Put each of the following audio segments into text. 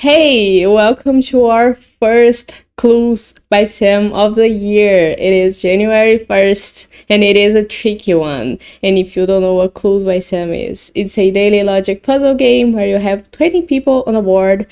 Hey, welcome to our first Clues by Sam of the year. It is January 1st and it is a tricky one. And if you don't know what Clues by Sam is, it's a daily logic puzzle game where you have 20 people on a board.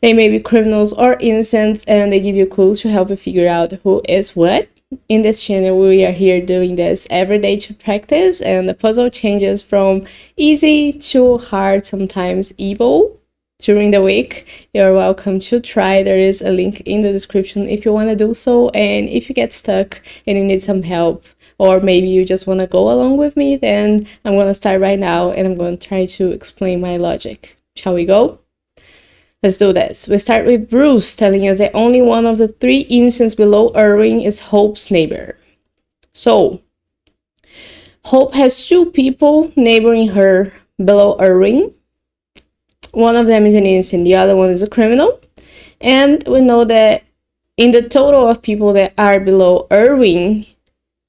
They may be criminals or innocents and they give you clues to help you figure out who is what. In this channel, we are here doing this every day to practice, and the puzzle changes from easy to hard, sometimes evil during the week. You're welcome to try. There is a link in the description if you want to do so. And if you get stuck and you need some help, or maybe you just want to go along with me, then I'm going to start right now and I'm going to try to explain my logic. Shall we go? Let's do this. We start with Bruce telling us that only one of the three innocents below Irving is Hope's neighbor. So, Hope has two people neighboring her below Irving. One of them is an innocent, the other one is a criminal. And we know that in the total of people that are below Irving,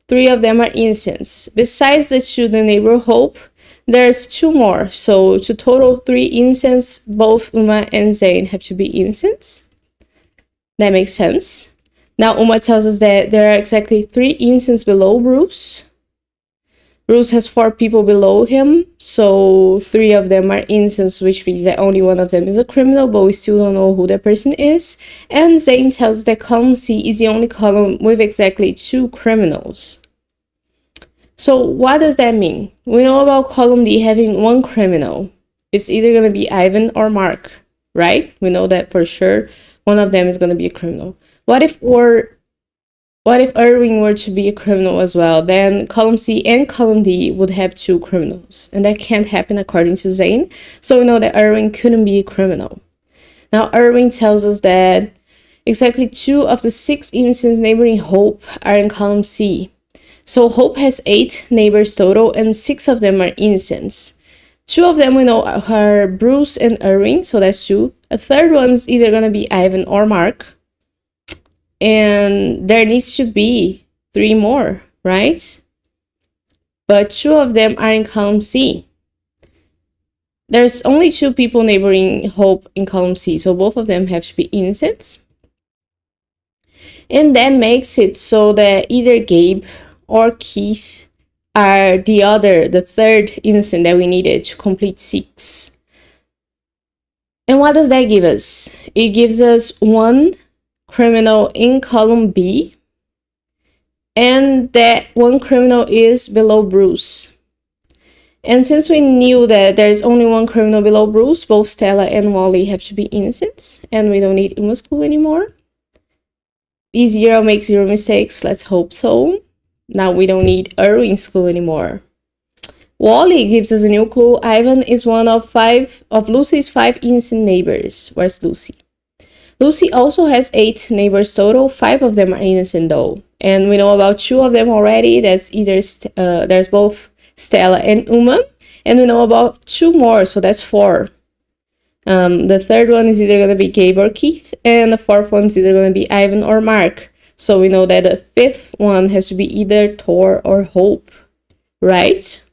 three of them are innocents. Besides the two that neighbor Hope, there's two more. So to total three innocents, both Uma and Zane have to be innocents. That makes sense. Now Uma tells us that there are exactly three innocents below Bruce. Bruce has four people below him, so three of them are innocents, which means that only one of them is a criminal, but we still don't know who that person is. And Zane tells us that column C is the only column with exactly two criminals. So what does that mean? We know about column D having one criminal. It's either going to be Ivan or Mark, right? We know that for sure. One of them is going to be a criminal. What if Irving were to be a criminal as well? Then column C and column D would have two criminals. And that can't happen according to Zane. So we know that Irving couldn't be a criminal. Now Irving tells us that exactly two of the six innocents neighboring Hope are in column C. So Hope has 8 neighbors total and 6 of them are innocents. 2 of them we know are Bruce and Irving, so that's 2. A third one's either going to be Ivan or Mark. And there needs to be 3 more, right? But 2 of them are in column C. There's only 2 people neighboring Hope in column C, so both of them have to be innocents. And that makes it so that either Gabe or Keith are the third innocent that we needed to complete 6. And what does that give us? It gives us 1 criminal in column B, and that 1 criminal is below Bruce. And since we knew that there's only 1 criminal below Bruce, both Stella and Wally have to be innocents, and we don't need Uma's clue anymore. B0 makes 0 mistakes, let's hope so. Now we don't need Irving's clue anymore. Wally gives us a new clue. Ivan is one of Lucy's 5 innocent neighbors. Where's Lucy? Lucy also has 8 neighbors total. 5 of them are innocent though. And we know about 2 of them already. That's either there's both Stella and Uma. And we know about 2 more, so that's 4. The third one is either going to be Gabe or Keith. And the fourth one is either going to be Ivan or Mark. So we know that the 5th one has to be either Thor or Hope, right?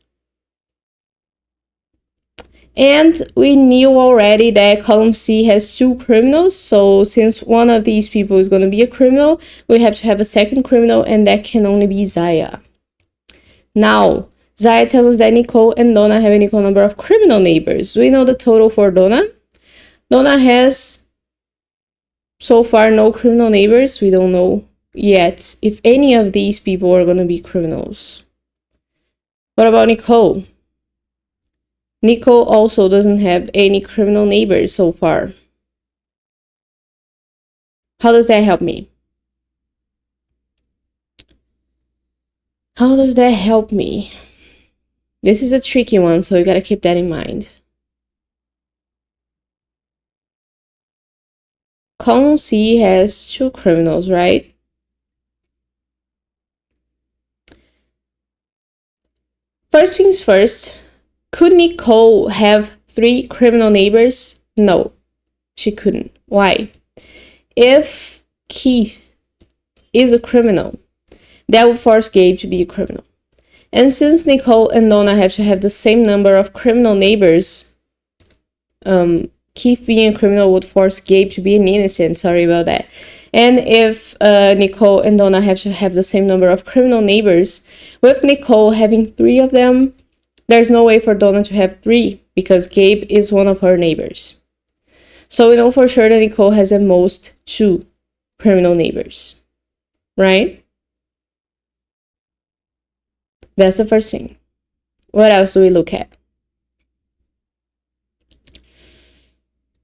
And we knew already that column C has 2 criminals. So since one of these people is going to be a criminal, we have to have a second criminal, and that can only be Zaya. Now, Zaya tells us that Nicole and Donna have an equal number of criminal neighbors. We know the total for Donna. Donna has so far no criminal neighbors. We don't know yet if any of these people are going to be criminals. What about Nicole? Nicole also doesn't have any criminal neighbors so far. How does that help me? How does that help me? This is a tricky one, so you gotta keep that in mind. Column C has 2 criminals, right? First things first, could Nicole have 3 criminal neighbors? No, she couldn't. Why? If Keith is a criminal, that would force Gabe to be a criminal. And since Nicole and Donna have to have the same number of criminal neighbors, Keith being a criminal would force Gabe to be an innocent. Sorry about that. And if Nicole and Donna have to have the same number of criminal neighbors, with Nicole having 3 of them, there's no way for Donna to have 3 because Gabe is one of her neighbors. So we know for sure that Nicole has at most 2 criminal neighbors, right? That's the first thing. What else do we look at?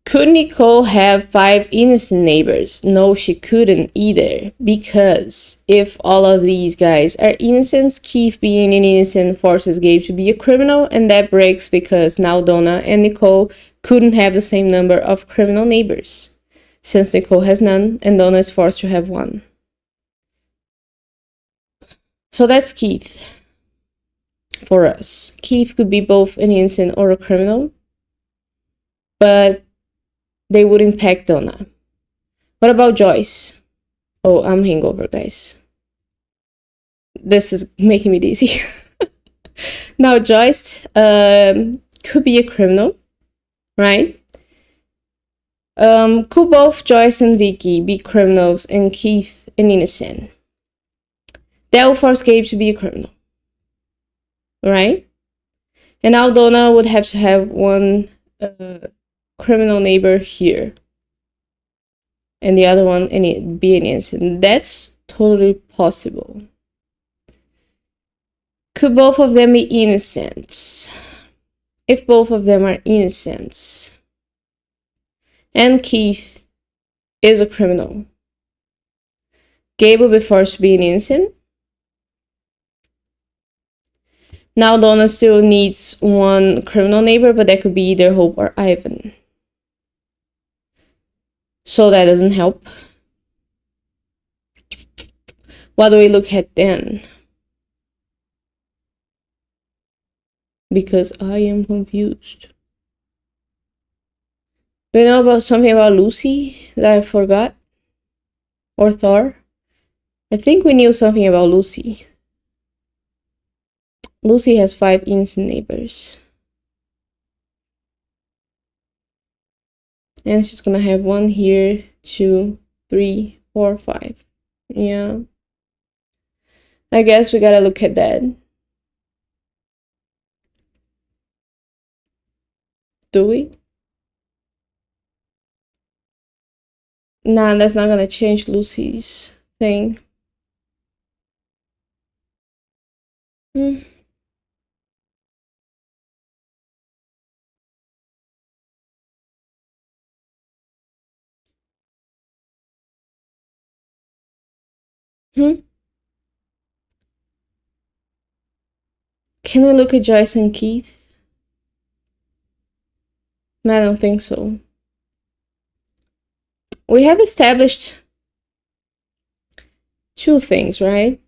Could Nicole have 5 innocent neighbors? No, she couldn't either, because if all of these guys are innocents, Keith being an innocent forces Gabe to be a criminal, and that breaks because now Donna and Nicole couldn't have the same number of criminal neighbors, since Nicole has none and Donna is forced to have 1. So that's Keith for us. Keith could be both an innocent or a criminal, but they would impact Donna. What about Joyce? Oh, I'm hangover, guys. This is making me dizzy. Now, Joyce could be a criminal, right? Could both Joyce and Vicky be criminals and Keith an innocent? That will force Gabe to be a criminal, right? And now Donna would have to have 1 criminal neighbor here, and the other one be an innocent. That's totally possible. Could both of them be innocents? If both of them are innocents and Keith is a criminal, Gabe will be forced to be an innocent. Now Donna still needs 1 criminal neighbor, but that could be either Hope or Ivan. So that doesn't help. What do we look at then? Because I am confused. Do you know about something about Lucy that I forgot? Or Thor? I think we knew something about Lucy. Lucy has 5 innocent neighbors. And she's gonna have 1 here, 2, 3, 4, 5. Yeah. I guess we gotta look at that. Do we? Nah, that's not gonna change Lucy's thing. Hmm. Hmm? Can we look at Joyce and Keith? I don't think so. We have established 2 things, right?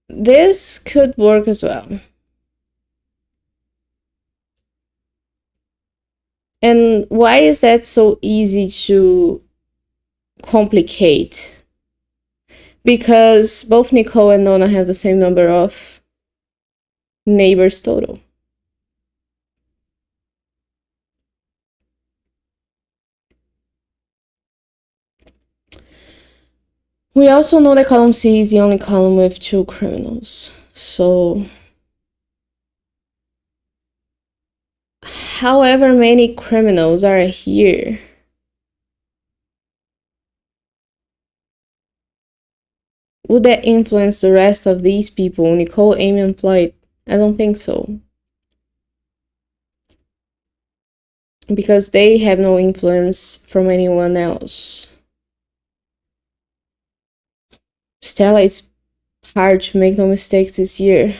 This could work as well. And why is that so easy to complicate? Because both Nicole and Donna have the same number of neighbors total. We also know that column C is the only column with 2 criminals. So, however many criminals are here, would that influence the rest of these people? Nicole, Amy, and Floyd? I don't think so. Because they have no influence from anyone else. Stella, it's hard to make no mistakes this year.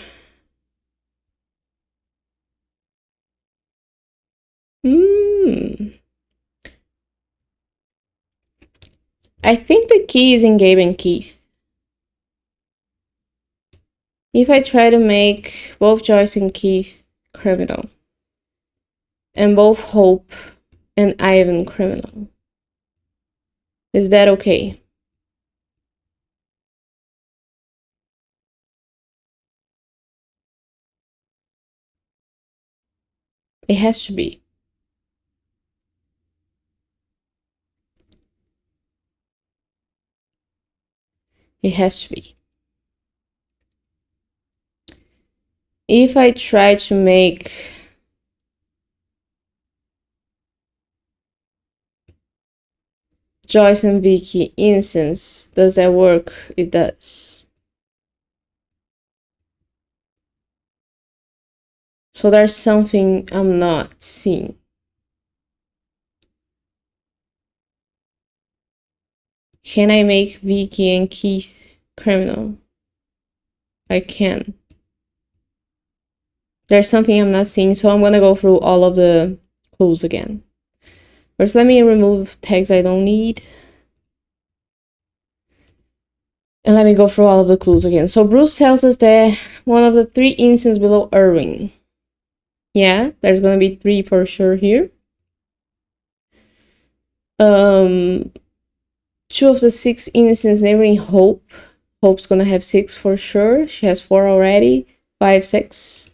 I think the key is in Gabe and Keith. If I try to make both Joyce and Keith criminal, and both Hope and Ivan criminal, is that okay? It has to be. It has to be. If I try to make Joyce and Vicky instance, does that work? It does. So there's something I'm not seeing. Can I make Vicky and Keith criminal? I can. There's something I'm not seeing, so I'm gonna go through all of the clues again. First, let me remove tags I don't need. And let me go through all of the clues again. So Bruce tells us that one of the 3 instances below Irving. Yeah, there's gonna be 3 for sure here. 2 of the 6 instances neighboring Hope. Hope's gonna have 6 for sure. She has 4 already. 5, 6.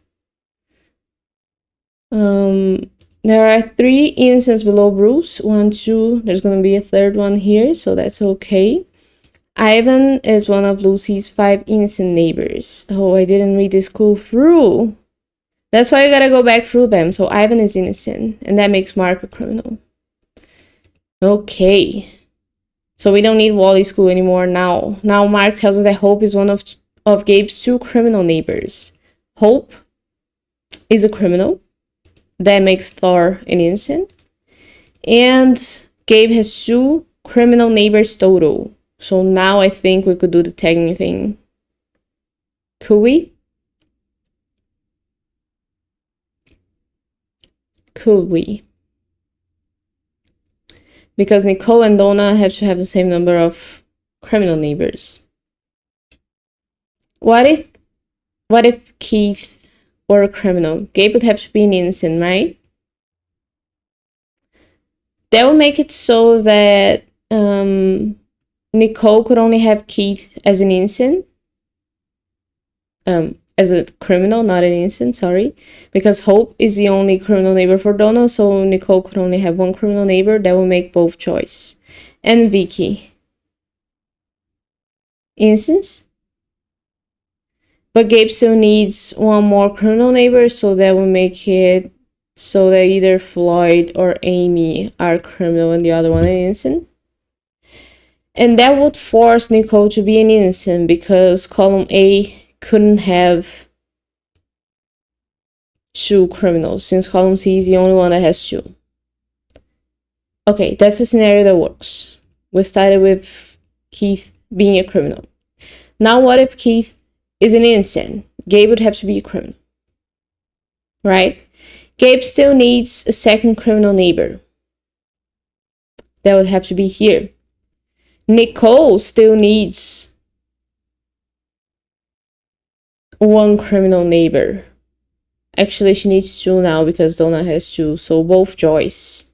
There are 3 instances below Bruce. 1, 2. There's gonna be a 3rd one here, so that's okay. Ivan is one of Lucy's 5 innocent neighbors. Oh, I didn't read this clue through. That's why you gotta go back through them. So Ivan is innocent, and that makes Mark a criminal. Okay. So we don't need Wally's clue anymore now. Now Mark tells us that Hope is one of Gabe's 2 criminal neighbors. Hope is a criminal. That makes Thor an innocent. And Gabe has 2 criminal neighbors total. So now I think we could do the tagging thing. Could we? Could we? Because Nicole and Donna have to have the same number of criminal neighbors. What if Keith were a criminal? Gabe would have to be an innocent, right? That would make it so that Nicole could only have Keith as an innocent. As a criminal, not an innocent, sorry. Because Hope is the only criminal neighbor for Donna, so Nicole could only have 1 criminal neighbor. That will make both choice. And Vicky. Innocence? But Gabe still needs 1 more criminal neighbor, so that will make it so that either Floyd or Amy are criminal and the other one is innocent. And that would force Nicole to be an innocent because column A couldn't have 2 criminals since column C is the only one that has 2. Okay, that's a scenario that works. We started with Keith being a criminal. Now what if Keith is an innocent? Gabe would have to be a criminal. Right? Gabe still needs a 2nd criminal neighbor. That would have to be here. Nicole still needs 1 criminal neighbor. Actually, she needs 2 now because Donna has 2. So both Joyce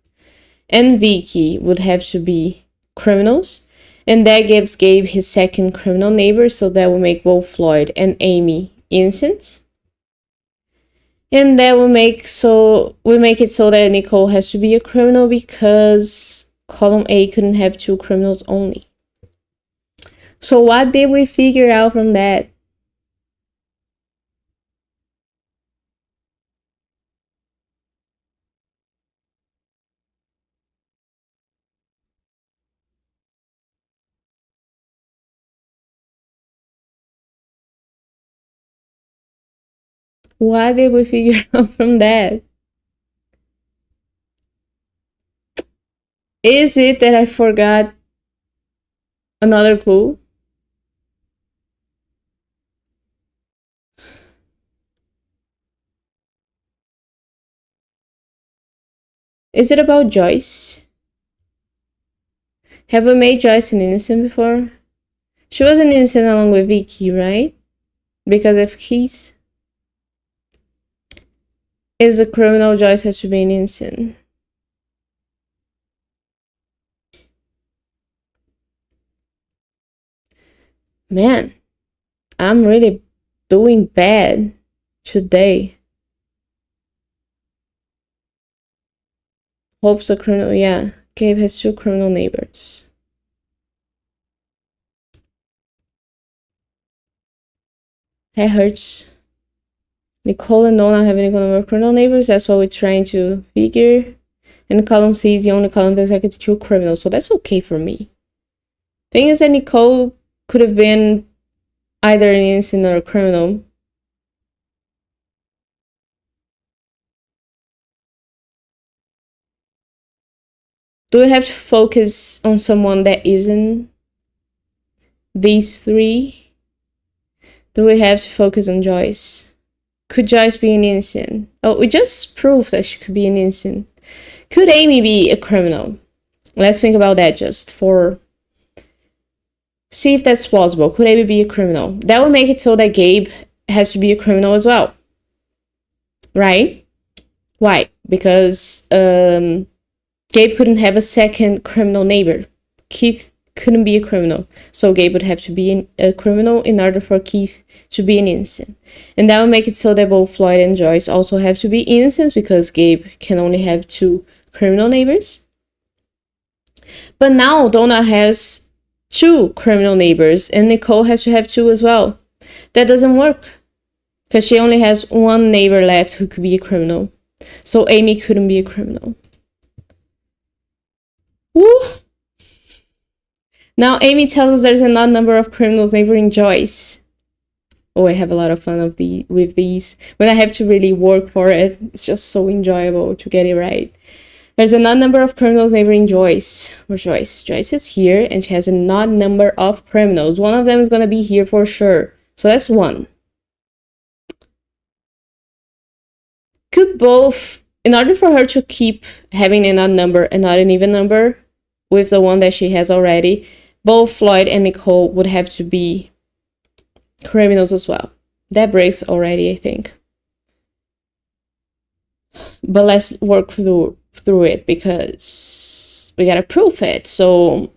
and Vicky would have to be criminals. And that gives Gabe his 2nd criminal neighbor. So that will make both Floyd and Amy innocent. And that will make it so that Nicole has to be a criminal because column A couldn't have 2 criminals only. So what did we figure out from that? What did we figure out from that? Is it that I forgot another clue? Is it about Joyce? Have we made Joyce an innocent before? She was an innocent along with Vicky, right? Because if Keith is a criminal, Joyce has to be an innocent. Man, I'm really doing bad today. Hope's a criminal. Yeah, Gabe has 2 criminal neighbors. That hurts. Nicole and Donna have an equal number of criminal neighbors. That's what we're trying to figure. And column C is the only column that's like 2 criminals, so that's okay for me. Thing is that Nicole could have been either an innocent or a criminal. Do we have to focus on someone that isn't these 3? Do we have to focus on Joyce? Could Joyce be an innocent? Oh, we just proved that she could be an innocent. Could Amy be a criminal? Let's think about that just for... See if that's plausible. Could Amy be a criminal? That would make it so that Gabe has to be a criminal as well. Right? Why? Because Gabe couldn't have a second criminal neighbor. Keith couldn't be a criminal. So Gabe would have to be a criminal in order for Keith to be an innocent. And that would make it so that both Floyd and Joyce also have to be innocents because Gabe can only have 2 criminal neighbors. But now Donna has 2 criminal neighbors and Nicole has to have 2 as well. That doesn't work because she only has 1 neighbor left who could be a criminal. So Amy couldn't be a criminal. Woo! Now Amy tells us there's an odd number of criminals neighboring Joyce. Oh, I have a lot of fun with these. When I have to really work for it, it's just so enjoyable to get it right. There's an odd number of criminals neighboring Joyce. Or Joyce. Joyce is here and she has an odd number of criminals. One of them is going to be here for sure. So that's 1. Could both, in order for her to keep having an odd number and not an even number with the one that she has already, both Floyd and Nicole would have to be criminals as well. That breaks already, I think. But let's work through it because we gotta prove it. So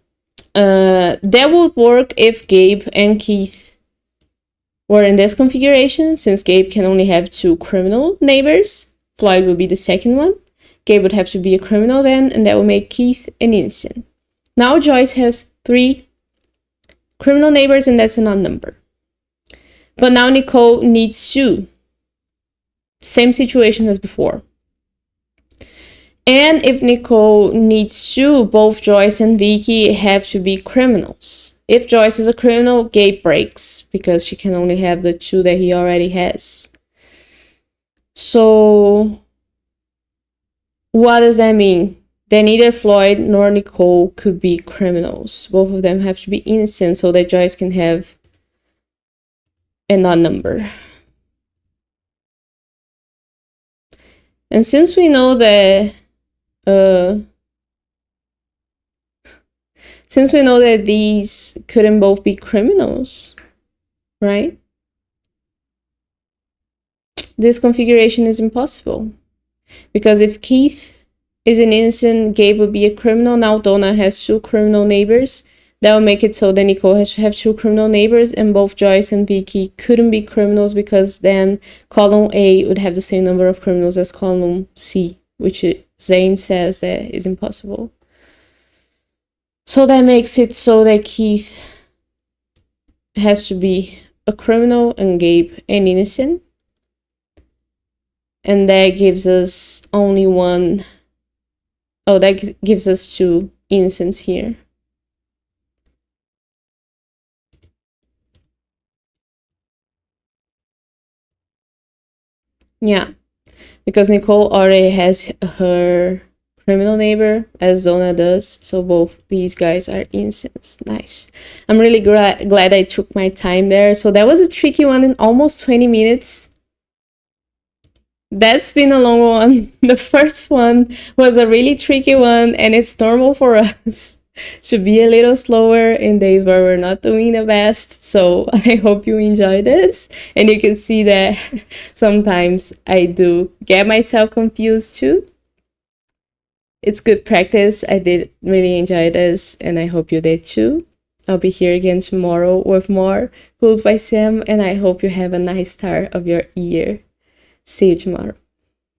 that would work if Gabe and Keith were in this configuration. Since Gabe can only have 2 criminal neighbors, Floyd would be the second one. Gabe would have to be a criminal then, and that would make Keith an innocent. Now Joyce has 3 criminal neighbors, and that's an odd number. But now Nicole needs 2. Same situation as before. And if Nicole needs 2, both Joyce and Vicky have to be criminals. If Joyce is a criminal, Gabe breaks because she can only have the 2 that he already has. So what does that mean? Then neither Floyd nor Nicole could be criminals. Both of them have to be innocent so that Joyce can have an odd number. And since we know that these couldn't both be criminals, right? This configuration is impossible. Because if Keith is an innocent, Gabe would be a criminal. Now Donna has 2 criminal neighbors. That would make it so that Nicole has to have 2 criminal neighbors, and both Joyce and Vicky couldn't be criminals because then column A would have the same number of criminals as column C, which Zane says that is impossible. So that makes it so that Keith has to be a criminal and Gabe an innocent. And that gives us only 1. Oh, that gives us 2 innocents here. Yeah, because Nicole already has her criminal neighbor, as Donna does, so both these guys are innocents. Nice. I'm really glad I took my time there. So that was a tricky one in almost 20 minutes. That's been a long one. The first one was a really tricky one, and it's normal for us to be a little slower in days where we're not doing the best. So I hope you enjoy this, and you can see that sometimes I do get myself confused too. It's good practice. I did really enjoy this, and I hope you did too. I'll be here again tomorrow with more Clues by Sam, and I hope you have a nice start of your year. See you tomorrow.